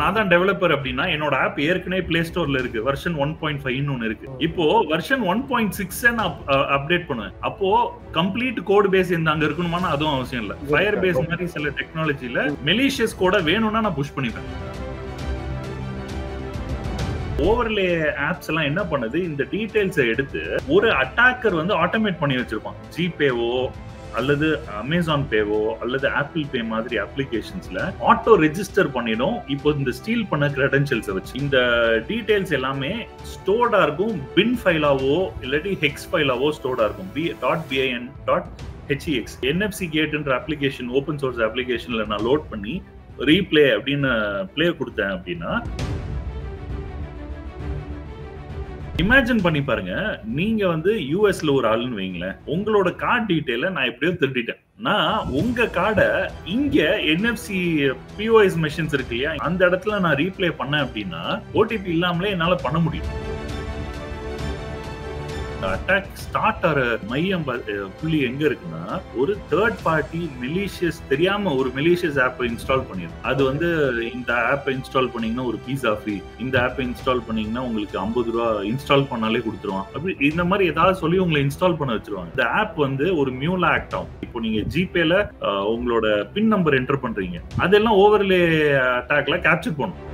நான் தான் டெவலப்பர் அப்படின்னா என்னோட ஆப் ஏற்கனவே பிளே ஸ்டோர்ல இருக்கு, வெர்ஷன் 1.5 ஒன்னு இருக்கு. இப்போ வெர்ஷன் 1.6 நான் அப்டேட் பண்ணுவேன். அப்போ கம்ப்ளீட் கோட் பேஸ் இந்த அங்க இருக்கணுமானா அதுவும் அவசியம் இல்ல. ஃபயர் பேஸ் மாதிரி சில டெக்னாலஜில மெலிஷியஸ் கோட வேணும்னா நான் புஷ் பண்ணிப்பேன். ஓவர்லே ஆப்ஸ் எல்லாம் என்ன பண்ணுது, இந்த டீடைல்ஸை எடுத்து ஒரு அட்டாக்கர் வந்து ஆட்டோமேட் பண்ணி வச்சிருப்பான். ஜிபேவோ அல்லது அமேசான் பேவோ அல்லது ஆப்பிள் பே மாதிரி அப்ளிகேஷன்ஸ்ல ஆட்டோ ரெஜிஸ்டர் பண்ணிடும். இப்போ இந்த ஸ்டீல் பண்ண கிரெடென்ஷியல்ஸை வச்சு இந்த டீடைல்ஸ் எல்லாமே ஸ்டோர்டா இருக்கும். பின் ஃபைலாவோ இல்லாட்டி ஹெக்ஸ் ஃபைலாவோ ஸ்டோர்டா இருக்கும். .bin.hex NFC கேட்ன்ற அப்ளிகேஷன் ஓபன் சோர்ஸ் அப்ளிகேஷன்ல நான் லோட் பண்ணி ரீப்ளே அப்படின்னு பிளே கொடுத்தேன் அப்படின்னா, இமேஜின் பண்ணி பாருங்க, நீங்க வந்து யூஎஸ்ல ஒரு ஆளுன்னு வைங்களேன், உங்களோட கார்டு டீடைல நான் எப்படியோ திருடிட்டேன். நான் உங்க கார்டை இங்க NFC POS மெஷின்ஸ் இருக்கு இல்லையா, அந்த இடத்துல நான் ரீப்ளே பண்ணேன் அப்படின்னா ஓடிபி இல்லாமலே என்னால பண்ண முடியும். அட்டாக் ஸ்டார்ட் ஆற மையம் புள்ளி எங்க இருக்குன்னா, ஒரு தேர்ட் பார்ட்டி மெலிஷியஸ் தெரியாம ஒரு மெலிஷியஸ் ஆப் இன்ஸ்டால் பண்ணிடும். அது வந்து இந்த ஆப் இன்ஸ்டால் பண்ணீங்கன்னா ஒரு பீஸா ஃப்ரீ, இந்த ஆப் இன்ஸ்டால் பண்ணீங்கன்னா உங்களுக்கு 50 ரூபா இன்ஸ்டால் பண்ணாலே கொடுத்துருவான். அப்படி இந்த மாதிரி ஏதாவது சொல்லி உங்களை இன்ஸ்டால் பண்ண வச்சிருவாங்க. இந்த ஆப் வந்து ஒரு மியூலா ஆக்ட் ஆகும். இப்போ நீங்க ஜிபேல உங்களோட பின் நம்பர் என்டர் பண்றீங்க, அதெல்லாம் ஓவர்லே அட்டாக்ல கேப்சர் பண்ணும்.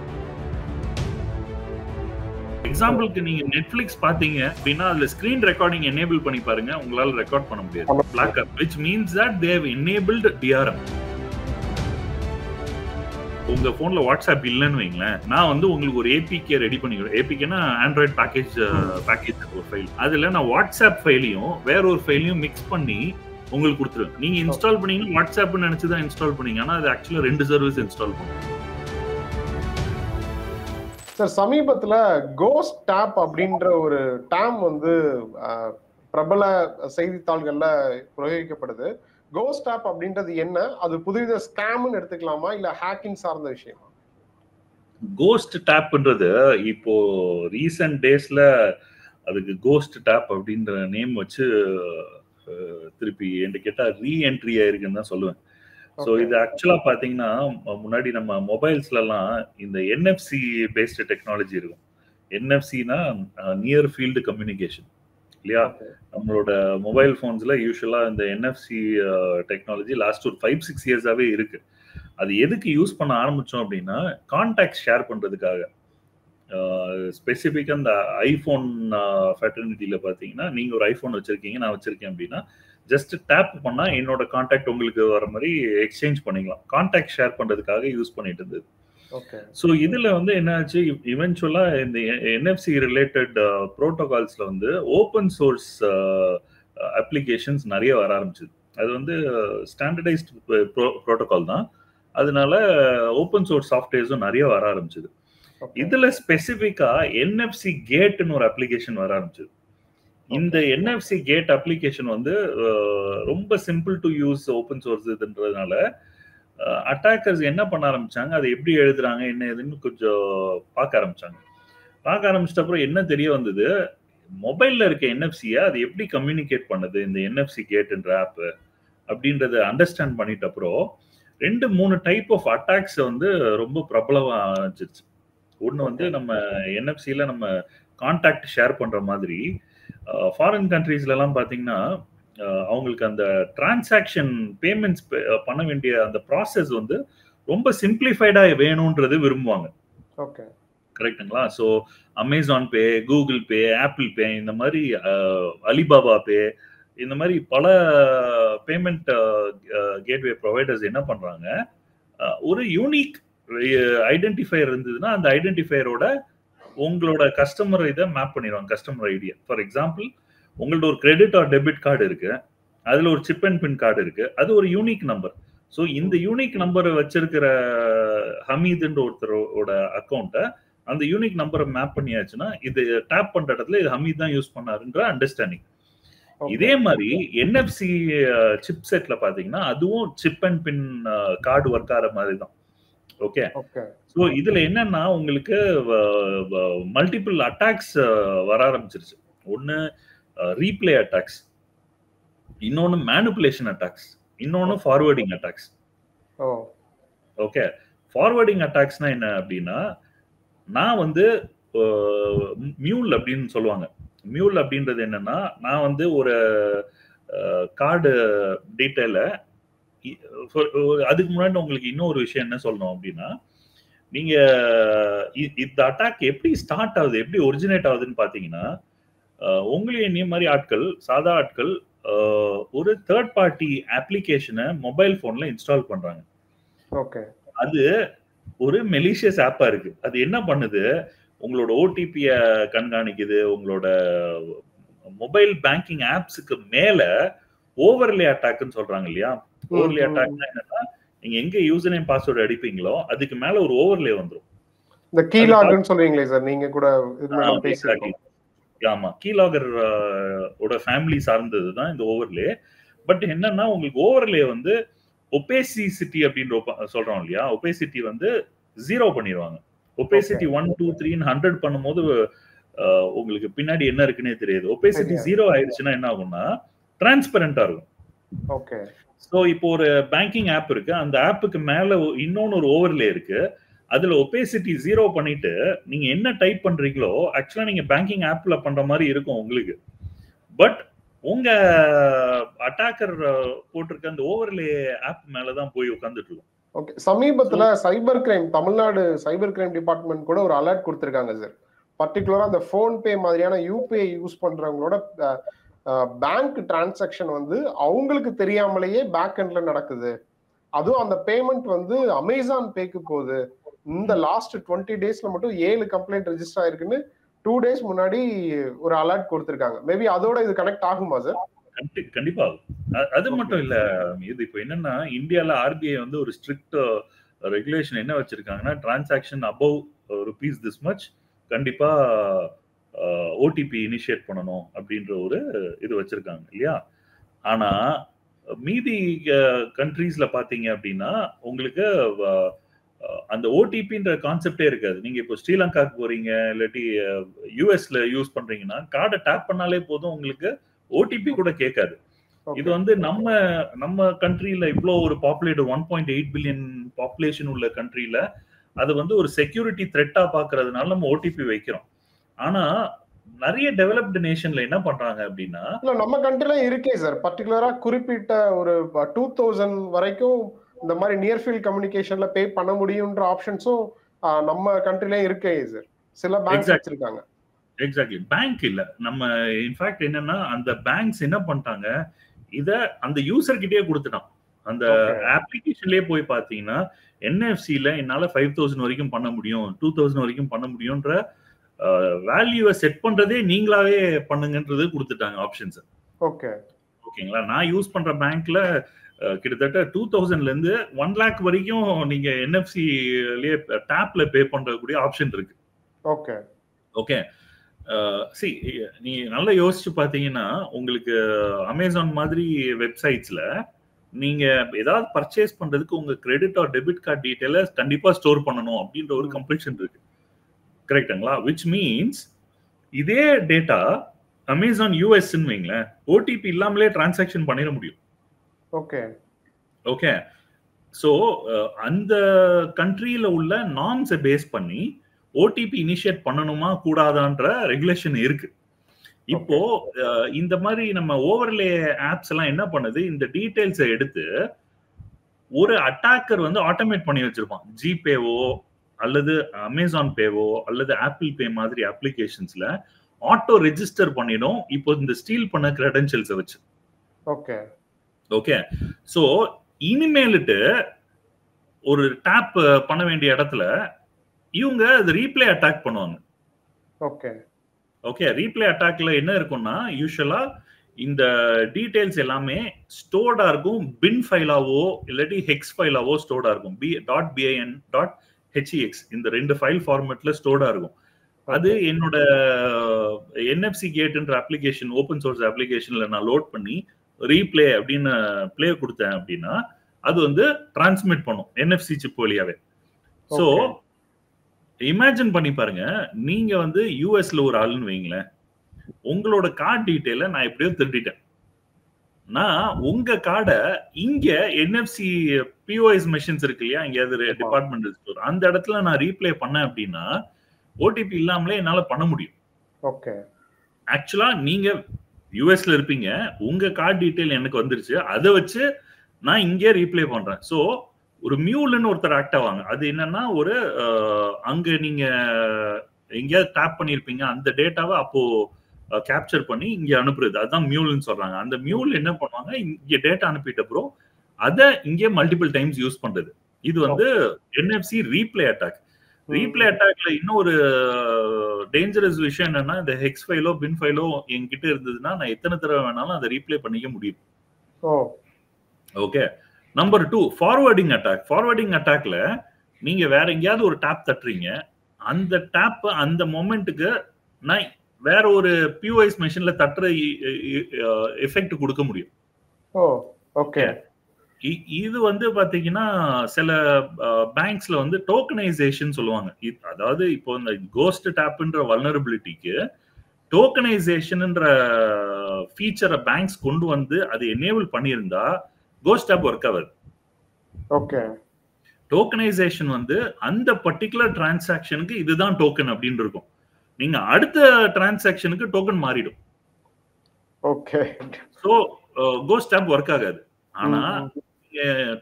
எக்ஸாம்பிளுக்கு நீங்க நெட்ஃபிளிக்ஸ் பாத்தீங்க அப்படின்னா அதுல ஸ்கிரீன் ரெக்கார்டிங் எனேபிள் பண்ணி பாருங்க, உங்களால ரெக்கார்ட் பண்ண முடியாது. பிளாக்அப் which means that they have enabled DRM. உங்க போன்ல வாட்ஸ்அப் இல்லன்னு வைங்களேன், நான் வந்து உங்களுக்கு ஒரு APK ரெடி பண்ணிக்கிறேன். APKனா ஆண்ட்ராய்டு பேக்கேஜ் ஒரு ஃபைல். அதுல நான் வாட்ஸ்அப் ஃபைலையும் வேற ஒரு ஃபைலையும் மிக்ஸ் பண்ணி உங்களுக்கு கொடுத்துருவேன். நீங்க இன்ஸ்டால் பண்ணீங்கன்னா வாட்ஸ்அப்னு நினைச்சுதான் இன்ஸ்டால் பண்ணீங்க, ஆனா அது ஆக்சுவலா 2 சர்வீஸ் இன்ஸ்டால் பண்ணும். சார், சமீபத்துல கோஸ்ட் டேப் அப்படின்ற ஒரு டேம் வந்து பிரபல செய்தித்தாள்கள்ல பிரயோகிக்கப்படுது. கோஸ்ட் டேப் அப்படின்றது என்ன? அது புதுவித ஸ்கேம்னு எடுத்துக்கலாமா இல்ல ஹேக்கிங் சார்ந்த விஷயமா? கோஸ்ட் டேப்ன்றது இப்போ ரீசன்ட் டேஸ்ல அதுக்கு கோஸ்ட் டேப் அப்படின்ற நேம் வச்சு திருப்பி என்கிட்ட கேட்டா ரீஎன்ட்ரி ஆயிருக்குன்னு தான் சொல்லுவேன். ஸோ இது ஆக்சுவலா பாத்தீங்கன்னா, முன்னாடி நம்ம மொபைல்ஸ்லாம் இந்த NFC பேஸ்டு டெக்னாலஜி இருக்கும். NFCனா நியர் ஃபீல்டு கம்யூனிகேஷன் இல்லையா? நம்மளோட மொபைல் போன்ஸ்ல யூஸ்வலா இந்த NFC டெக்னாலஜி லாஸ்ட் ஒரு 5-6 இயர்ஸாவே இருக்கு. அது எதுக்கு யூஸ் பண்ண ஆரம்பிச்சோம் அப்படின்னா, கான்டாக்ட் ஷேர் பண்றதுக்காக. ஸ்பெசிஃபிக்கா இந்த ஐபோன் ஃபெட்டர்னிட்டியில பாத்தீங்கன்னா, நீங்க ஒரு ஐபோன் வச்சிருக்கீங்க, நான் வச்சிருக்கேன் அப்படின்னா ஜஸ்ட் டேப் பண்ணா என்னோட கான்டாக்ட் உங்களுக்கு வர மாதிரி எக்ஸ்சேஞ்ச் பண்ணிக்கலாம். கான்டாக்ட் ஷேர் பண்றதுக்காக யூஸ் பண்ணிட்டு இருந்தது. ஸோ இதுல வந்து என்ன ஆச்சு, இவென்ச்சுவலா இந்த NFC ரிலேட்டட் ப்ரோட்டோகால்ஸ்ல வந்து ஓப்பன் சோர்ஸ் அப்ளிகேஷன்ஸ் நிறைய வர ஆரம்பிச்சது. அது வந்து ஸ்டாண்டர்டைஸ்ட் ப்ரோட்டோகால் தான், அதனால ஓப்பன் சோர்ஸ் சாஃப்ட்வேர்ஸும் நிறைய வர ஆரம்பிச்சது. இதுல ஸ்பெசிஃபிக்கா NFC கேட்னு ஒரு அப்ளிகேஷன் வர ஆரம்பிச்சது. இந்த NFC கேட் அப்ளிகேஷன் வந்து ரொம்ப simple to use open source இதுன்றதுனால அட்டாக்கர்ஸ் என்ன பண்ண ஆரம்பிச்சாங்க, அதை எப்படி எழுதுறாங்க என்ன ஏதுன்னு கொஞ்சம் பார்க்க ஆரம்பிச்சிட்ட அப்புறம் என்ன தெரிய வந்தது, மொபைல்ல இருக்க NFC-ய அது எப்படி கம்யூனிகேட் பண்ணுது இந்த NFC கேட்ன்ற ஆப் அப்படின்றத அண்டர்ஸ்டாண்ட் பண்ணிட்ட அப்புறம் 2-3 டைப் ஆஃப் அட்டாக்ஸ் வந்து ரொம்ப பிரபலமா ஆரம்பிச்சிருச்சு. ஒன்று வந்து நம்ம NFC-ல நம்ம கான்டாக்ட் ஷேர் பண்ற மாதிரி ஃபாரின் கண்ட்ரீஸ்ல எல்லாம் பாத்தீங்கன்னா அவங்களுக்கு அந்த டிரான்சாக்ஷன் பேமெண்ட்ஸ் பண்ண வேண்டிய அந்த ப்ராசஸ் வந்து ரொம்ப சிம்பிளிஃபைடா வேணும்ன்றது விரும்புவாங்க. கரெக்டுங்களா? ஸோ அமேசான் பே, கூகுள் பே, ஆப்பிள் பே, இந்த மாதிரி அலிபாபா பே, இந்த மாதிரி பல பேமெண்ட் கேட்வே ப்ரொவைடர்ஸ் என்ன பண்றாங்க, ஒரு யூனிக் ஐடென்டிஃபையர் இருந்ததுன்னா அந்த ஐடென்டிஃபையரோட உங்களோட கஸ்டமர் இதை மேப் பண்ணிடுவாங்க, கஸ்டமர் ஐடியா. ஃபார் எக்ஸாம்பிள், உங்களோட ஒரு கிரெடிட் ஆர் டெபிட் கார்டு இருக்கு, அதுல ஒரு சிப் அண்ட் பின் கார்டு இருக்கு, அது ஒரு யூனிக் நம்பர். ஸோ இந்த யூனிக் நம்பரை வச்சிருக்கிற ஹமீதுன்ற ஒருத்தரோட அக்கௌண்ட்டை அந்த யூனிக் நம்பரை மேப் பண்ணியாச்சுன்னா இது டேப் பண்ற இடத்துல இது ஹமீத் தான் யூஸ் பண்ணாருன்ற அண்டர்ஸ்டாண்டிங். இதே மாதிரி NFC சிப் செட்ல பாத்தீங்கன்னா அதுவும் chip and pin card work ஆகிற மாதிரி தான். ஓகே, ஸோ இதுல என்னன்னா உங்களுக்கு மல்டிபிள் அட்டாக்ஸ் வர ஆரம்பிச்சிருச்சு. ஒன்னு ரீப்ளே அட்டாக்ஸ், இன்னொன்னு மேனிபுலேஷன் அட்டாக்ஸ், இன்னொன்னு ஃபார்வர்டிங் அட்டாக்ஸ். ஓகே, ஃபார்வர்டிங் அட்டாக்ஸ்னா என்ன அப்படின்னா, நான் வந்து மியூல் அப்படின்னு சொல்லுவாங்க. மியூல் அப்படின்றது என்னன்னா, நான் வந்து ஒரு கார்டு டீட்டெயில அதுக்கு முன்னாடி உங்களுக்கு இன்னொரு விஷயம் என்ன சொல்லணும் அப்படின்னா, நீங்க இந்த அட்டாக் எப்படி ஸ்டார்ட் ஆகுது, எப்படி ஒரிஜினேட் ஆகுதுன்னு பாத்தீங்கன்னா, உங்களையும் நீ மாதிரி ஆட்கள், சாதா ஆட்கள் ஒரு தேர்ட் பார்ட்டி அப்ளிகேஷனை மொபைல் போன்ல இன்ஸ்டால் பண்றாங்க. ஓகே. அது ஒரு மெலிஷியஸ் ஆப்பா இருக்கு. அது என்ன பண்ணுது, உங்களோட ஓடிபிய கண்காணிக்குது, உங்களோட மொபைல் பேங்கிங் ஆப்ஸுக்கு மேல ஓவர்லே அட்டாக்னு சொல்றாங்க இல்லையா? ஓவர்லே அட்டாக்னா என்னன்னா, நீங்க எங்க யூசர் நேம் பாஸ்வேர்ட் அடிப்பீங்களோ அதுக்கு மேல ஒரு ஓவர்லே வந்துரும். இந்த கீலாக்னு சொல்றீங்களே சார், நீங்க கூட பேசிருக்கோம். ஆமா, கீலாகர் ஓட ஃபேமிலி சார்ந்தது தான் இந்த ஓவர்லே. பட் என்னன்னா, உங்களுக்கு ஓவர்லே வந்து ஒபேசிட்டி அப்படின்ற சொல்றோம் இல்லையா? ஒபேசிட்டி வந்து 0 பண்ணிடுவாங்க. ஒபேசிட்டி 1 2 3 100 பண்ணும்போது உங்களுக்கு பின்னாடி என்ன இருக்குன்னே தெரியாது. ஒபேசிட்டி 0 ஆயிடுச்சுன்னா என்ன ஆகும்னா, டிரான்ஸ்பரண்டா இருக்கும். ஓகே. சோ இப்போ ஒரு பேங்கிங் ஆப் இருக்கு, அந்த ஆப்புக்கு மேல இன்னொன்னு ஒரு ஓவர்லே இருக்கு. அதுல ஒபேசிட்டி 0 பண்ணிட்டு நீங்க என்ன டைப் பண்றீங்களோ ஆக்சுவலா நீங்க பேங்கிங் ஆப்ல பண்ற மாதிரி இருக்கும் உங்களுக்கு. பட் உங்க அட்டாக்கர் போட்டிருக்க அந்த ஓவர்லே ஆப் மேலதான் போய் உட்கார்ந்துட்டு இருக்கும். ஓகே. சமீபத்துல cyber crime, Tamil Nadu cyber crime department கூட ஒரு அலர்ட் கொடுத்திருக்காங்க சார். பர்டிகுலரா அந்த போன்பே மாதிரியான யூபிஐ யூஸ் பண்றவங்களோட பேங்க் டிரான்சாக்ஷன் வந்து அவங்களுக்கு தெரியாமலேயே பேக் எண்ட்ல நடக்குது. அதுவும் அந்த பேமெண்ட் வந்து அமேசான் பேக்கு போகுது. இந்த லாஸ்ட் 20 டேஸ்ல மட்டும் 7 கம்ப்ளைண்ட் ரெஜிஸ்டர் ஆயிருக்குன்னு 2 டேஸ் முன்னாடி ஒரு அலர்ட் கொடுத்திருக்காங்க. மேபி அதோட இது கனெக்ட் ஆகுமா சார்? கண்டிப்பா. அது மட்டும் இல்ல, இது இப்போ என்னன்னா, இந்தியால ஆர்பிஐ வந்து ஒரு ஸ்ட்ரிக்ட் ரெகுலேஷன் என்ன வச்சிருக்காங்கன்னா, transaction above rupees this much கண்டிப்பா ஓடிபி இனிஷியேட் பண்ணணும் அப்படின்ற ஒரு இது வச்சிருக்காங்க இல்லையா? ஆனா மீதி கண்ட்ரீஸ்ல பாத்தீங்க அப்படின்னா உங்களுக்கு அந்த ஓடிபின்ற கான்செப்டே இருக்காது. நீங்க இப்போ ஸ்ரீலங்காக்கு போறீங்க, இல்லாட்டி யூஎஸ்ல யூஸ் பண்றீங்கன்னா கார்டை டேப் பண்ணாலே போதும், உங்களுக்கு ஓடிபி கூட கேட்காது. இது வந்து நம்ம கண்ட்ரில இவ்வளோ ஒரு பாப்புலேட்டட் 1.8 பில்லியன் பாப்புலேஷன் உள்ள கண்ட்ரில அது வந்து ஒரு செக்யூரிட்டி த்ரெட்டா பாக்குறதுனால நம்ம ஓடிபி வைக்கிறோம். ஆனா நிறைய டெவலப்டு நேஷன்ல என்ன பண்றாங்க அப்படின்னா, நம்ம கண்ட்ரில இருக்கே சார், பர்டிகுலரா குறிப்பிட்ட ஒரு 2000 வரைக்கும் இந்த மாதிரி நியர் ஃபீல்ட் கம்யூனிகேஷன்ல பே பண்ண முடியும்ன்ற ஆப்ஷன்ஸும் நம்ம கண்ட்ரில இருக்கே சார். சில பேங்க்ஸ் வச்சிருக்காங்க. எக்ஸாக்ட்லி. பேங்க் இல்ல, நம்ம இன்ஃபேக்ட் என்னன்னா அந்த பேங்க்ஸ் என்ன பண்ணிட்டாங்க, இத அந்த யூசர் கிட்டயே கொடுத்துட்டான். அந்த அப்ளிகேஷன்லயே போய் பாத்தீங்கன்னா என்எஃப்சில என்னால 5000 வரைக்கும் பண்ண முடியும், 2000 வரைக்கும் பண்ண முடியும்ன்ற வேல்யூவை செட் பண்றதே நீங்களாவே பண்ணுங்கன்றது கொடுத்துட்டாங்க ஆப்ஷன்ஸ். ஓகே. ஓகேங்களா? நான் யூஸ் பண்ற பேங்க்ல கிட்டத்தட்ட 2000ல இருந்து 1 lakh வரைக்கும் நீங்க என்எஃப்சிலயே டேப்ல பே பண்றக்கூடிய ஆப்ஷன் இருக்கு. ஓகே. ஓகே. சி, நீங்க நல்லா யோசிச்சு பாத்தீங்கன்னா, உங்களுக்கு அமேசான் மாதிரி வெப்சைட்ஸ்ல நீங்க ஏதாவது பர்ச்சேஸ் பண்றதுக்கு உங்க கிரெடிட் ஆர் டெபிட் கார்டு டீடைல கண்டிப்பா ஸ்டோர் பண்ணணும் அப்படின்ற ஒரு கம்பல்ஷன் இருக்கு. கரெக்ட்டுங்களா? which means இதே டேட்டா அமேசான் யூஎஸ்ன்னு வைங்களேன், ஓடிபி இல்லாமலே டிரான்சாக்ஷன் பண்ணிட முடியும். ஓகே. ஓகே. சோ அந்த கண்ட்ரியில உள்ள நார்ம்ஸை பேஸ் பண்ணி ஓடிபி இனிஷியேட் பண்ணணுமா கூடாதான்ற ரெகுலேஷன் இருக்கு. இப்போ இந்த மாதிரி நம்ம ஓவர்லே ஆப்ஸ் எல்லாம் என்ன பண்ணுது, இந்த டீடைல்ஸை எடுத்து ஒரு அட்டாக்கர் வந்து ஆட்டோமேட் பண்ணி வச்சிருப்பான். ஜிபேவோ அல்லது அமேசான் பேவோ அல்லது ஆப்பிள் பே மாதிரி அப்ளிகேஷன்ஸ்ல ஆட்டோ ரெஜிஸ்டர் பண்ணிடும் இப்போ இந்த ஸ்டீல் பண்ண கிரெடென்ஷியல்ஸை வச்சு. ஓகே. ஓகே. சோ இனிமேலிட்டு ஒரு டேப் பண்ண வேண்டிய இடத்துல இவங்க அது ரீப்ளே அட்டாக் பண்ணுவாங்க. ஓகே. ஓகே. ரீப்ளே அட்டாக்ல என்ன இருக்கும்னா, யூசுவலா இந்த டீடைல்ஸ் எல்லாமே ஸ்டோர்டா இருக்கும், பின் ஃபைலாவோ இல்லாட்டி ஹெக்ஸ் ஃபைலாவோ ஸ்டோர்டா இருக்கும். .bin .hex இந்த ரெண்டு ஃபைல் ஃபார்மேட்ல ஸ்டோர்டா இருக்கும். அது என்னோட என்எஃப்சி கேட்ன்ற அப்ளிகேஷன், ஓபன் சோர்ஸ் அப்ளிகேஷன்ல நான் லோட் பண்ணி ரீப்ளே அப்படின்னு பிளே கொடுத்தேன் அப்படின்னா அது வந்து டிரான்ஸ்மிட் பண்ணும் என்எஃப்சி சிப் வழியாவே. சோ இமேஜின் பண்ணி பாருங்க, நீங்க வந்து யூஎஸ்ல ஒரு ஆளுன்னு வைங்களேன், உங்களோட கார்டு டீடைல நான் எப்படியோ திருடிட்டேன். நான் உங்க கார்டை இங்க என்எஃப்சி பிஓஎஸ் மெஷின்ஸ் இருக்கு இல்லையா, எங்கேயாவது டிபார்ட்மெண்டல் ஸ்டோர், அந்த இடத்துல நான் ரீப்ளே பண்ணேன் அப்படின்னா ஓடிபி இல்லாமலே என்னால பண்ண முடியும். ஓகே. ஆக்சுவலா நீங்க யூஎஸ்ல இருப்பீங்க, உங்க கார்டு டீடைல் எனக்கு வந்துருச்சு, அதை வச்சு நான் இங்கே ரீப்ளே பண்றேன். ஸோ ஒரு மியூல்னு ஒருத்தர் ஆக்ட் ஆவாங்க. அது என்னன்னா ஒரு அங்க நீங்க எங்கேயாவது டேப் பண்ணிருப்பீங்க, அந்த டேட்டாவை அப்போ கேப்சர் பண்ணி இங்க அனுப்புறது, அதுதான் மியூல்னு சொல்றாங்க. அந்த மியூல் என்ன பண்ணுவாங்க, இங்க டேட்டா அனுப்பிட்ட ப்ரோ அதை இங்கே மல்டிபிள் டைம்ஸ் யூஸ் பண்றது. இது வந்து என்எஃப்சி ரீப்ளே அட்டாக். ரீப்ளே அட்டாக்ல இன்னும் ஒரு டேஞ்சரஸ் விஷயம் என்னன்னா, இந்த ஹெக்ஸ் ஃபைலோ பின் ஃபைலோ என்கிட்ட இருந்ததுன்னா நான் எத்தனை தடவை வேணாலும் அதை ரீப்ளே பண்ணிக்க முடியும். Okay. Number 2, forwarding attack. Forwarding அட்டாக்ல நீங்க வேற எங்கேயாவது ஒரு டேப் தட்டுறீங்க, அந்த டேப் அந்த மொமெண்ட்டுக்கு நான் வேற ஒரு பிஓஎஸ் மெஷின்ல தட்டுற எஃபெக்ட் கொடுக்க முடியும். ஓகே. இது வந்து பாத்தீங்கன்னா சில பேங்க்ஸ்ல வந்து டோக்கனைசேஷன் சொல்லுவாங்க. அதாவது இப்போ இந்த கோஸ்ட் டேப்ன்ற வல்னரபிலிட்டிக்கு டோக்கனைசேஷன்ன்ற ஃபீச்சரை பேங்க்ஸ் கொண்டு வந்து அது எனேபிள் பண்ணியிருந்தா கோஸ்ட் டேப் ஒர்க் ஆகாது. ஓகே. டோக்கனைசேஷன் வந்து அந்த பர்டிகுலர் டிரான்சாக்ஷனுக்கு இதுதான் டோக்கன் அப்படின்னு இருக்கும். நீங்க அடுத்த டிரான்சாக்ஷனுக்கு டோக்கன் மாறிடும். Okay. So ghost tap work ஆகாது. ஆனா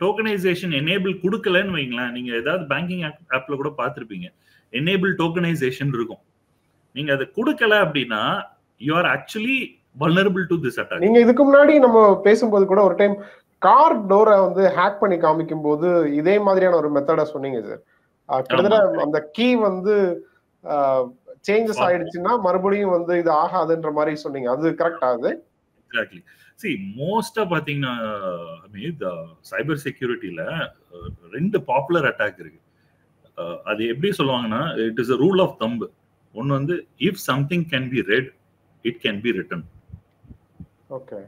டோக்கனைசேஷன் எனேபிள் கொடுக்கலன்னு வைங்களேன், நீங்க ஏதாவது பேங்கிங் ஆப்ல கூட பார்த்திருப்பீங்க, எனேபிள் டோக்கனைசேஷன் இருக்கும். நீங்க அதை கொடுக்கல அப்படின்னா you are actually vulnerable to this attack. நீங்க இதுக்கு முன்னாடி நம்ம பேசும்போது கூட ஒரு டைம் கார் டோரை வந்து ஹேக் பண்ணி காமிக்கும் போது இதே மாதிரியான ஒரு மெத்தட சொன்னீங்க சார். கிட்டத்தட்ட அந்த கீ வந்து சேஞ்சஸ் ஆயிடுச்சுன்னா மறுபடியும் வந்து இது ஆகாதுன்ற மாதிரி சொன்னீங்க. அது கரெக்ட் ஆகுது? எக்ஸாக்ட்லி. சி மோஸ்டா பாத்தீங்கன்னா சைபர் செக்யூரிட்டில 2 பாப்புலர் அட்டாக் இருக்கு. அது எப்படி சொல்லுவாங்கன்னா, it is a rule of thumb. ஒன்னு வந்து if something can be read it can be written. Okay.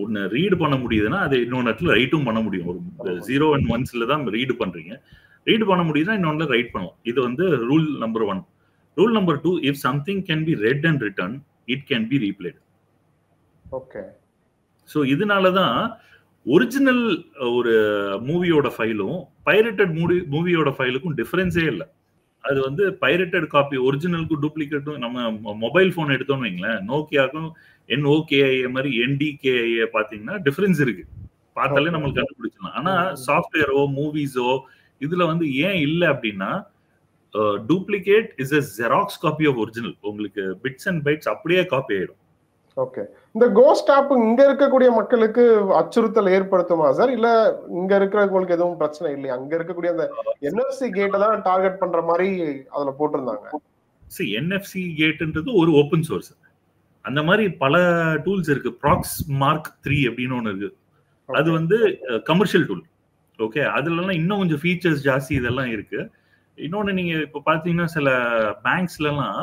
ஒன்னு ரீட் பண்ண முடியுதுன்னா அது இன்னொரு இடத்துல ரைட்டும் பண்ண முடியும். ஒரு 0 and 1 தான் ரீட் பண்றீங்க, ரீட் பண்ண முடியுதுன்னா இன்னொன்னு ரைட் பண்ணலாம். இது வந்து rule number 1. Rule number 2, if something can be read and written it can be replayed. Okay. So இதனாலதான் ஒரிஜினல் ஒரு மூவியோட ஃபைலும் பைரேட்டட் மூவியோட ஃபைலுக்கும் டிஃபரன்ஸே இல்லை. அது வந்து பைரேட்டட் காப்பி ஒரிஜினலுக்கும் டூப்ளிகேட்டும், நம்ம மொபைல் போன் எடுத்தோம்னு வைங்களேன், நோக்கியாக்கும் NOKIA மாதிரி NDKIA பாத்தீங்கன்னா டிஃபரன்ஸ் இருக்கு, பார்த்தாலே நம்மளுக்கு கண்டுபிடிச்சலாம். ஆனா சாஃப்ட்வேரோ மூவிஸோ இதுல வந்து ஏன் இல்லை அப்படின்னா, duplicate is a xerox copy of original. உங்களுக்கு பிட்ஸ் அண்ட் பைட்ஸ் அப்படியே காப்பி ஆயிடும். ஓகே. இந்த கோஸ்ட் ஆப் இங்க இருக்கக்கூடிய மக்களுக்கு அச்சுறுத்தல் ஏற்படுத்துமா சார், இல்ல இங்க இருக்கிறவங்களுக்கு எதுவும் பிரச்சனை இல்லையா? அங்க இருக்கக்கூடிய அந்த NFC கேட்டை தான் டார்கெட் பண்ற மாதிரி அதுல போட்டிருந்தாங்க. சரி, NFC கேட்ன்றது ஒரு ஓபன் சோர்ஸ். அந்த மாதிரி பல டூல்ஸ் இருக்கு. ப்ராக்ஸ் மார்க் 3 அப்படின்னு ஒன்று இருக்கு. அது வந்து கமர்ஷியல் டூல். ஓகே. அதுல இன்னும் கொஞ்சம் ஃபீச்சர்ஸ் ஜாஸ்தி இதெல்லாம் இருக்கு. இன்னொன்னு நீங்க இப்ப பாத்தீங்கன்னா சில பேங்க்ஸ்ல எல்லாம்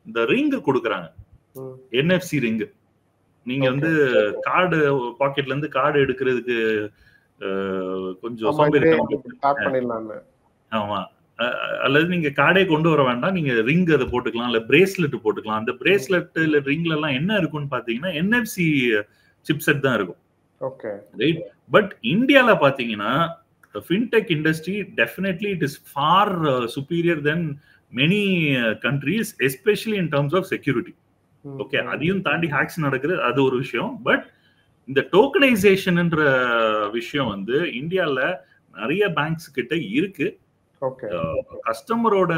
இந்த ரிங் கொடுக்குறாங்க, NFC ரிங். நீங்க வந்து கார்டு பாக்கெட்ல இருந்து கார்டு எடுக்கிறதுக்கு கொஞ்சம் ஆமா, அல்லது நீங்க கார்டே கொண்டு வர வேண்டாம், நீங்க ரிங் அதை போட்டுக்கலாம், இல்ல பிரேஸ்லெட் போட்டுக்கலாம். அந்த பிரேஸ்லெட் இல்ல ரிங்ல எல்லாம் என்ன இருக்கும்னு பாத்தீங்கன்னா NFC சிப்செட் தான் இருக்கும். ஓகே. ரைட். பட் இந்தியால பாத்தீங்கன்னா fintech industry definitely it is far superior than many countries, especially in terms of security. Okay. அதையும் தாண்டி ஹேக்ஸ் நடக்குது, அது ஒரு விஷயம். பட் இந்த டோக்கனைசேஷன்ன்ற விஷயம் வந்து இந்தியால நிறைய பேங்க்ஸ் கிட்ட இருக்கு. கஸ்டமரோட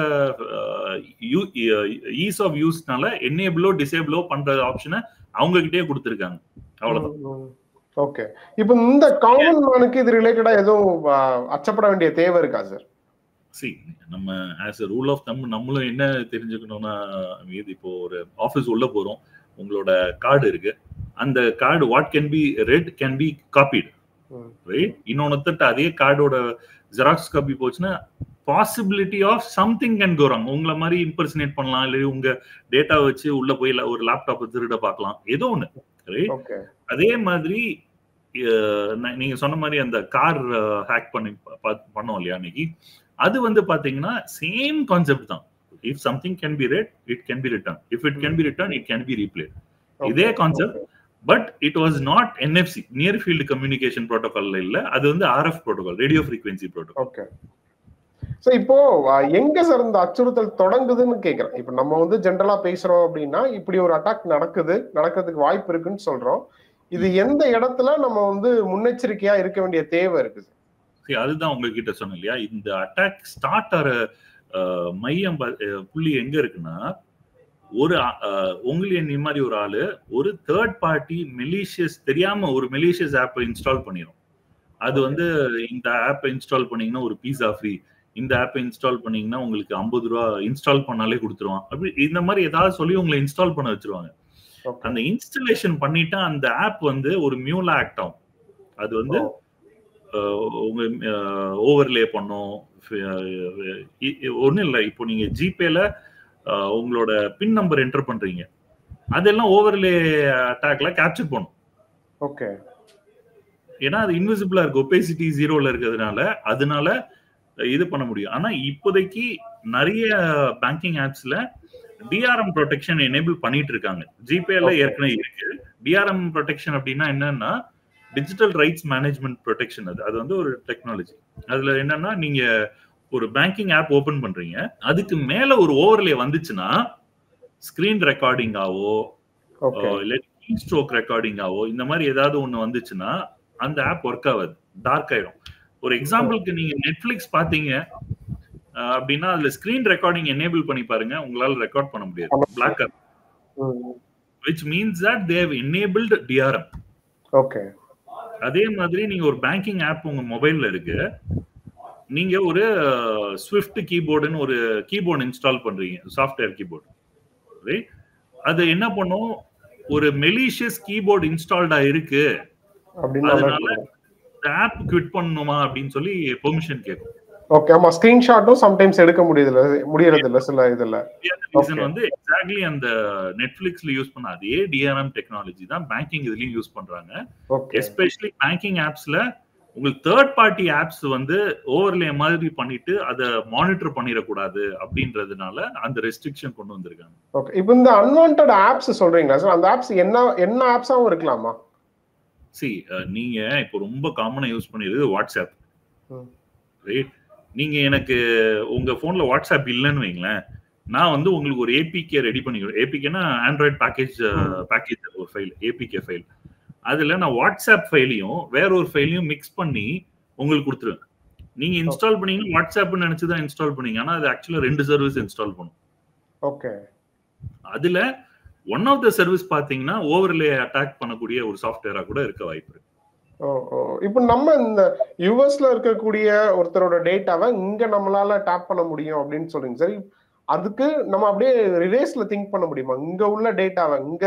ஈஸ் ஆஃப் யூஸ்னால எனேபிளோ டிசேபிளோ பண்ற ஆப்ஷனை அவங்க கிட்டே கொடுத்திருக்காங்க. அவ்வளவுதான். ஓகே. இப்போ இந்த காமன் மேனுக்கு இது ரிலேட்டடா எதுவும் அச்சப்பட வேண்டிய தேவை இருக்கா சார்? சி, நம்ம as a rule of thumb நம்மளும் என்ன தெரிஞ்சுக்கணும்னா, இப்போ ஒரு ஆஃபீஸ் உள்ள போறோம், உங்களோட கார்டு இருக்கு, அந்த card what can be read can be copied. Right. இன்னொன்னு அதே கார்டோட ஜெராக்ஸ் காப்பி போச்சுன்னா possibility of something can go wrong. உங்களை மாதிரி இம்பர்சனேட் பண்ணலாம், இல்லை உங்க டேட்டா வச்சு உள்ள போய் ஒரு லேப்டாப் திருட பார்க்கலாம், ஏதோ ஒண்ணு. ரைட். அதே மாதிரி நீங்க சொன்ன மாதிரி அந்த கார் ஹேக் பண்ணோம் இல்லையா அன்னைக்கு, அது வந்து பாத்தீங்கன்னா சேம் கான்செப்ட் தான். If something can be read, it can be written. If it can be written, it can be replayed. இதே concept. But it was not NFC, near field communication ப்ரோட்டோகால்ல இல்ல, அது வந்து RF protocol, radio frequency protocol. Okay. So இப்போ எங்க sir இந்த அச்சுறுத்தல் தொடங்குதுன்னு கேக்குறேன். இப்ப நம்ம வந்து ஜென்ரலா பேசுறோம் அப்படின்னா இப்படி ஒரு அட்டாக் நடக்கிறதுக்கு வாய்ப்பு இருக்குன்னு சொல்றோம். இது எந்த இடத்துல நம்ம வந்து முன்னெச்சரிக்கையா இருக்க வேண்டிய தேவை இருக்குது? அதுதான் உங்ககிட்ட சொன்னேன் இல்லையா, இந்த அட்டாக் ஸ்டார்ட் ஆற மையம் புள்ளி எங்க இருக்குன்னா, ஒரு உங்களை மாதிரி ஒரு ஆளு ஒரு தேர்ட் பார்ட்டி மெலிஷியஸ் தெரியாம ஒரு மெலிஷியஸ் ஆப்பை இன்ஸ்டால் பண்ணிடும். அது வந்து இந்த ஆப்பை இன்ஸ்டால் பண்ணீங்கன்னா ஒரு பீஸா ஃப்ரீ, இந்த ஆப்பை இன்ஸ்டால் பண்ணீங்கன்னா உங்களுக்கு 50 ரூபா இன்ஸ்டால் பண்ணாலே கொடுத்துருவான், அப்படி இந்த மாதிரி ஏதாவது சொல்லி உங்களை இன்ஸ்டால் பண்ண வச்சிருவாங்க. அந்த இன்ஸ்டலேஷன் பண்ணிட்டா அந்த ஆப் வந்து ஒரு மியூலா ஆக்ட் ஆகும். அது வந்து உங்க ஓவர்லே பண்ணும். ஒன்றும் இல்லை, இப்போ நீங்க ஜிபேல உங்களோட பின் நம்பர் என்டர் பண்றீங்க, அதெல்லாம் ஓவர்லே அட்டாக்ல கேப்சர் பண்ணும். ஓகே. ஏன்னா அது இன்விசிபிளா இருக்கு, ஒபேசிட்டி 0ல இருக்கிறதுனால அதனால இது பண்ண முடியும். ஆனா இப்போதைக்கு நிறைய பேங்கிங் ஆப்ஸ்ல டிஆர்எம் ப்ரொடெக்ஷன் எனேபிள் பண்ணிட்டு இருக்காங்க. ஜிபேல ஏற்கனவே இருக்கு. டிஆர்எம் ப்ரொடெக்ஷன் அப்படின்னா என்னன்னா டிஜிட்டல் ரைட்ஸ் மேனேஜ்மெண்ட் ப்ரொடெக்ஷன். அது வந்து ஒரு டெக்னாலஜி. அதுல என்னன்னா நீங்க ஒரு பேங்கிங் ஆப் ஓபன் பண்றீங்க, அதுக்கு மேல ஒரு ஓவர்லே வந்துச்சுன்னா ஸ்கிரீன் ரெக்கார்டிங் ஆவோ இல்ல ஸ்ட்ரோக் ரெக்கார்டிங் ஆவோ இந்த மாதிரி ஏதாவது ஒண்ணு வந்துச்சுன்னா அந்த ஆப் ஒர்க் ஆகாது, டார்க் ஆயிடும். ஒரு எக்ஸாம்பிளுக்கு நீங்க நெட்ஃபிளிக்ஸ் பாத்தீங்க அப்படின்னா அதுல ஸ்கிரீன் ரெக்கார்டிங் எனேபிள் பண்ணி பாருங்க, உங்களால ரெக்கார்ட் பண்ண முடியாது, பிளாக் ஆகும். which means that they have enabled DRM. Okay. அதே மாதிரி நீங்க ஒரு பேங்கிங் ஆப் உங்க மொபைல்ல இருக்கு, நீங்க ஒரு ஸ்விஃப்ட் கீபோர்டுன்னு ஒரு கீபோர்டு இன்ஸ்டால் பண்றீங்க, சாஃப்ட்வேர் கீபோர்டு. ரைட்? அது என்ன பண்ணும், ஒரு மெலிஷியஸ் கீபோர்டு இன்ஸ்டால்டா இருக்கு, அதனால இந்த ஆப் குவிட் பண்ணணுமா அப்படின்னு சொல்லி பெர்மிஷன் கேட்கும். ஓகே. ஆமா, ஸ்கிரீன்ஷாட்டும் சம்டைம்ஸ் எடுக்க முடியறது இல்ல சில இதுல. ரீசன் வந்து எக்ஸாக்ட்லி அந்த நெட்ஃபிளிக்ஸ்ல யூஸ் பண்ண அதே டிஆர்எம் டெக்னாலஜி தான் பேங்கிங் இதுலயும் யூஸ் பண்றாங்க. எஸ்பெஷலி பேங்கிங் ஆப்ஸ்ல உங்களுக்கு தேர்ட் பார்ட்டி ஆப்ஸ் வந்து ஓவர்லே மாதிரி பண்ணிட்டு அதை மானிட்டர் பண்ணிடக்கூடாது அப்படின்றதுனால அந்த ரெஸ்ட்ரிக்ஷன் கொண்டு வந்திருக்காங்க. ஓகே. இப்போ இந்த அன்வான்டட் ஆப்ஸ் சொல்றீங்களா சார், அந்த ஆப்ஸ் என்ன ஆப்ஸாவும் இருக்கலாமா? நீங்க இப்போ ரொம்ப காமனா யூஸ் பண்ணிடுது வாட்ஸ்அப். ரைட்? நீங்க எனக்கு உங்க போன்ல வாட்ஸ்அப் இல்லைன்னு வைங்களேன், நான் வந்து உங்களுக்கு ஒரு ஏபிகே ரெடி பண்ணிக்கிறேன். ஏபிகேனா ஆண்ட்ராய்டு பேக்கேஜ் ஒரு ஃபைல், ஏபிகே ஃபைல். அதுல நான் வாட்ஸ்அப் ஃபைலையும் வேற ஒரு ஃபைலையும் மிக்ஸ் பண்ணி உங்களுக்கு கொடுத்துருவேன். நீங்க இன்ஸ்டால் பண்ணீங்கன்னா வாட்ஸ்அப்னு நினைச்சுதான் இன்ஸ்டால் பண்ணீங்க, ஆனா அது ஆக்சுவலா 2 சர்வீஸ் இன்ஸ்டால் பண்ணும். ஓகே. அதுல ஒன் ஆஃப் த சர்வீஸ் பாத்தீங்கன்னா ஓவர்லே அட்டாக் பண்ணக்கூடிய ஒரு சாஃப்ட்வேரா கூட இருக்க வாய்ப்பு இருக்கு. இப்போ நம்ம இந்த யுஎஸ்ல இருக்கக்கூடிய ஒருத்தரோட டேட்டாவை இங்க நம்மளால டேப் பண்ண முடியும் அப்படின்னு சொல்றீங்க. சரி, அதுக்கு நம்ம அப்படியே ரிவேர்ஸ்ல திங்க் பண்ண முடியுமா? இங்க உள்ள டேட்டாவை, இங்க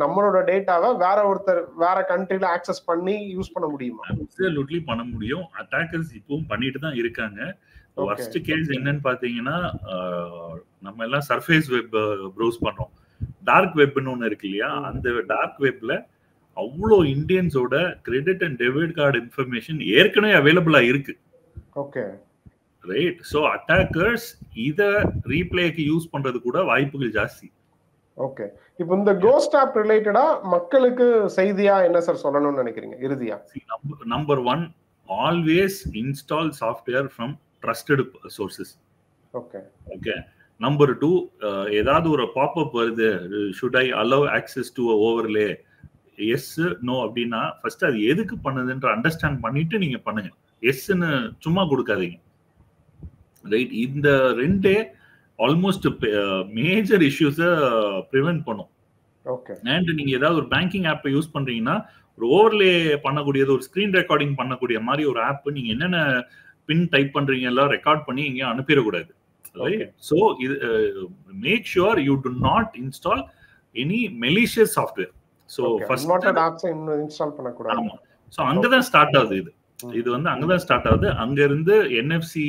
நம்மளோட டேட்டாவை வேற ஒருத்தர் வேற கண்ட்ரில ஆக்சஸ் பண்ணி யூஸ் பண்ண முடியுமா? அப்சல்யூட்லி பண்ண முடியும். அட்டாக்கர்ஸ் இப்பவும் பண்ணிட்டு தான் இருக்காங்க. வர்ஸ்ட் கேஸ் என்னன்னு பாத்தீங்கன்னா, நம்ம எல்லாம் சர்ஃபேஸ் வெப் ப்ரௌஸ் பண்றோம். டார்க் வெப்னு ஒண்ணு இருக்கு இல்லையா, அந்த டார்க் வெப்ல அவ்வளோ இந்தியன்ஸோட credit and debit card information ஏற்கனவே அவைலபிளா இருக்கு. ஓகே. ரைட்? சோ அட்டாக்கர்ஸ் இத ரீப்ளேக்கு யூஸ் பண்றது கூட வாய்ப்புகள் ஜாஸ்தி. ஓகே. இப்போ இந்த கோஸ்ட் ஆப் ரிலேட்டடா மக்களுக்கு செய்தியா என்ன சார் சொல்லணும்னு நினைக்கிறீங்க இறுதியா? Number 1, always install software from trusted sources. Okay. Okay. Number 2, ஏதாவது ஒரு பாப்அப் வருது, should I allow access to overlay, yes no அப்படின்னா ஃபர்ஸ்ட் அது எதுக்கு பண்ணுதுன்ற அண்டர்ஸ்டாண்ட் பண்ணிட்டு நீங்க பண்ணுங்க. எஸ்ன்னு சும்மா கொடுக்காதீங்க. ரைட்? இந்த ரெண்டே ஆல்மோஸ்ட் மேஜர் இஷ்யூஸை ப்ரிவென்ட் பண்ணும். ஓகே. அண்ட் நீங்க ஏதாவது ஒரு பேங்கிங் ஆப்பை யூஸ் பண்றீங்கன்னா ஒரு ஓவர்லே பண்ணக்கூடியது, ஒரு ஸ்கிரீன் ரெக்கார்டிங் பண்ணக்கூடிய மாதிரி ஒரு ஆப் நீங்க என்னென்ன பின் டைப் பண்றீங்க எல்லாம் ரெக்கார்ட் பண்ணி எங்கேயும் அனுப்பிடக்கூடாது. ரைட்? ஸோ இது make sure you do not install any malicious software. So first unwanted apps install பண்ண கூடாது. ஆமா. சோ அங்க தான் ஸ்டார்ட் ஆகுது இது வந்து அங்க தான் ஸ்டார்ட் ஆகுது. அங்க இருந்து என்எஃப்சி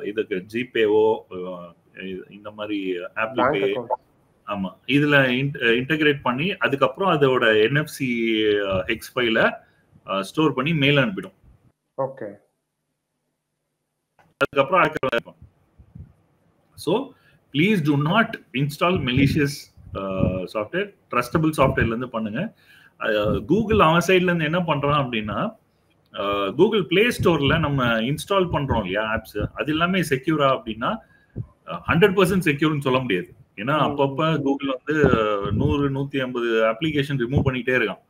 இதுக்கு ஜிபேவோ இந்த மாதிரி ஆப்பிள் பே, ஆமா, இதுல இன்டகிரேட் பண்ணி அதுக்கப்புறம் அதோட என்எஃப்சி ஹெக்ஸ் ஃபைல ஸ்டோர் பண்ணி மெயில் அனுப்பிடும். ஓகே. அதுக்கப்புறம் so please do not install malicious software, trustable சாஃப்ட்வேர்ல இருந்து பண்ணுங்க. கூகுள் அவன் சைட்ல இருந்து என்ன பண்றான் அப்படின்னா, கூகுள் பிளே ஸ்டோர்ல நம்ம இன்ஸ்டால் பண்றோம் இல்லையா ஆப்ஸ், அது எல்லாமே செக்யூரா அப்படின்னா 100% செக்யூர்னு சொல்ல முடியாது. ஏன்னா அப்பப்ப கூகுள் வந்து 100-150 அப்ளிகேஷன் ரிமூவ் பண்ணிட்டே இருக்கான்.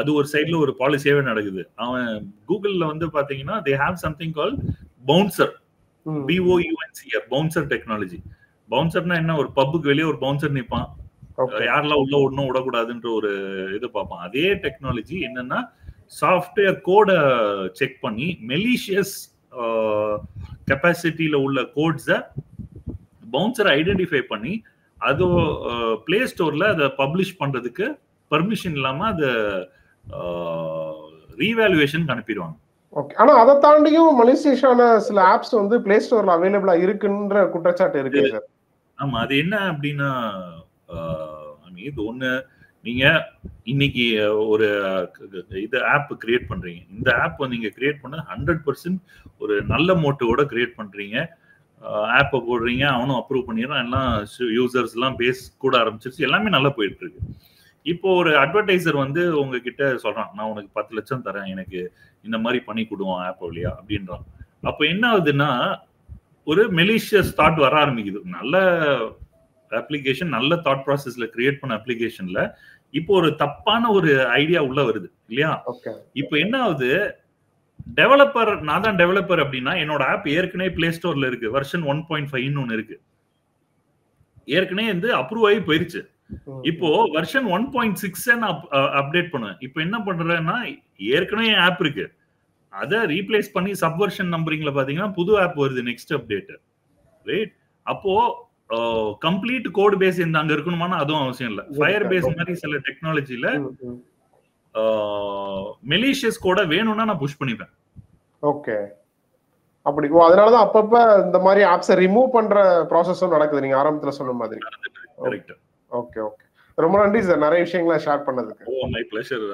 அது ஒரு சைட்ல ஒரு பாலிசியாவே நடக்குது. அவன் கூகுள்ல வந்து பாத்தீங்கன்னா they have something called bouncer, BOUNCR, bouncer technology. பவுன்சர்னா என்ன, ஒரு பப்புக்கு வெளியே ஒரு பவுன்சர் நிப்பான், யாரெல்லாம் உள்ள ஒன்னும் விடக்கூடாதுன்ற ஒரு இது பார்ப்பான். அதே டெக்னாலஜி என்னன்னா சாஃப்ட்வேர் கோட செக் பண்ணி மெலிஷியஸ் கெப்பாசிட்டியில உள்ள கோட்ஸை பவுன்சரை ஐடென்டிஃபை பண்ணி அது பிளே ஸ்டோர்ல அதை பப்ளிஷ் பண்றதுக்கு பர்மிஷன் இல்லாம அதை ரீவேல்யூவேஷன் அனுப்பிடுவாங்க. ஓகே. ஆனா அதை தாண்டியும் மலிசியஸான சில ஆப்ஸ் வந்து பிளே ஸ்டோர்ல அவைலபிளா இருக்குன்ற குற்றச்சாட்டு இருக்கு சார். ஆமா, அது என்ன அப்படின்னா இது ஒண்ணு, நீங்க இன்னைக்கு ஒரு இது ஆப் கிரியேட் பண்றீங்க, இந்த ஆப் நீங்க கிரியேட் பண்ண 100% ஒரு நல்ல மோட்டோட கிரியேட் பண்றீங்க, ஆப்பை போடுறீங்க, அவனும் அப்ரூவ் பண்ணிடுறான், எல்லாம் யூசர்ஸ் எல்லாம் பேஸ் கூட ஆரம்பிச்சிருச்சு, எல்லாமே நல்லா போயிட்டு இருக்கு. இப்போ ஒரு அட்வர்டைசர் வந்து உங்ககிட்ட சொல்றான், நான் உனக்கு 10 லட்சம் தரேன், எனக்கு இந்த மாதிரி பண்ணி கொடுவான் ஆப் வழியா அப்படின்றான். அப்போ என்ன ஆகுதுன்னா ஒரு மெலிஷியஸ் தாட் வர ஆரம்பிக்குது. நல்ல அப்ளிகேஷன், நல்ல தாட் ப்ராசஸ்ல கிரியேட் பண்ண அப்ளிகேஷன்ல இப்போ ஒரு தப்பான ஒரு ஐடியா உள்ள வருது இல்லையா? இப்போ என்ன ஆகுது, டெவலப்பர், நான் தான் டெவலப்பர் அப்படின்னா என்னோட ஆப் ஏற்கனவே பிளே ஸ்டோர்ல இருக்கு, வெர்ஷன் 1.5 ஒன்னு இருக்கு, ஏற்கனவே வந்து அப்ரூவ் ஆகி போயிருச்சு. இப்போ வெர்ஷன் 1.6 நான் அப்டேட் பண்ணுவேன். இப்போ என்ன பண்றேன்னா ஏற்கனவே ஆப் இருக்கு, அதை ரீப்ளேஸ் பண்ணி சப்வர்ஷன் நம்பரிங்ல பாத்தீங்கன்னா புது ஆப் வருது, நெக்ஸ்ட் அப்டேட், ரைட்? அப்போ கம்ப்ளீட் கோட் பேஸ் இந்த அங்க இருக்கணுமானா அதுவும் அவசியம் இல்ல. ஃபயர் பேஸ் மாதிரி சில டெக்னாலஜில மெலிஷியஸ் கோட வேணும்னா நான் புஷ் பண்ணிப்பேன். ஓகே, அப்படி. அதனாலதான் அப்பப்ப இந்த மாதிரி ஆப்ஸை ரிமூவ் பண்ற ப்ராசஸும் நடக்குது, நீங்க ஆரம்பத்துல சொன்ன மாதிரி. கரெக்ட். ஓகே ஓகே, ரொம்ப நன்றி சார், நிறைய விஷயங்களை ஷேர் பண்ணதுக்கு. My pleasure.